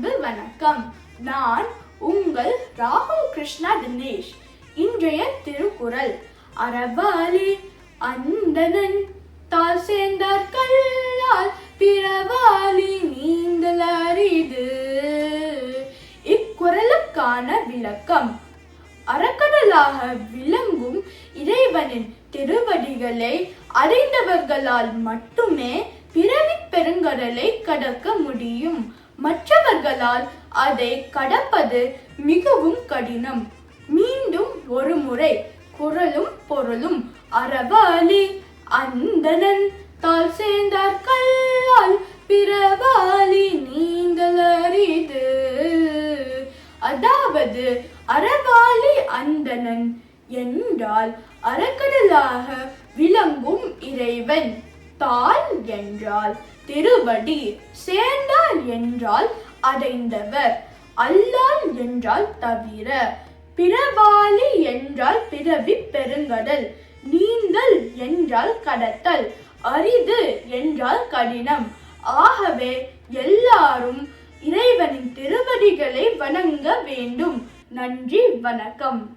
அன்பு வணக்கம். நான் உங்கள் ராகுல் கிருஷ்ணா தினேஷ். இன்றைய திருக்குறள். அறவாளி அந்தணன் தாள் சேர்ந்தார் கல்லால் பிறவாளி நீந்தல் அரிது. இக்குறளுக்கான விளக்கம். அறக்கடலாக விளங்கும் இறைவனின் திருவடிகளை அடைந்தவர்களால் மட்டுமே பிறவி பெருங்கடலை கடக்க முடியும். மற்றவர்களால் அதை கடப்பது மிகவும் கடினம். மீண்டும் ஒரு முறை குறளும் பொருளும். அறவாளி அந்தணன் தாள் சேர்ந்தார் கல்லால் பிறவாளி நீந்தல் அரிது. அதாவது அறவாளி அந்தணன் என்றால் அறக்கடலாக விளங்கும் இறைவன், தாள் என்றால் திருவடி, சேர்ந்தால் என்றால் அடைந்தவர், அல்லால் என்றால் தவிர, பிறவாளி என்றால் பிறவி பெருங்கடல், நீந்தல் என்றால் கடத்தல், அரிது என்றால் கடினம். ஆகவே எல்லாரும் இறைவனின் திருவடிகளை வணங்க வேண்டும். நன்றி, வணக்கம்.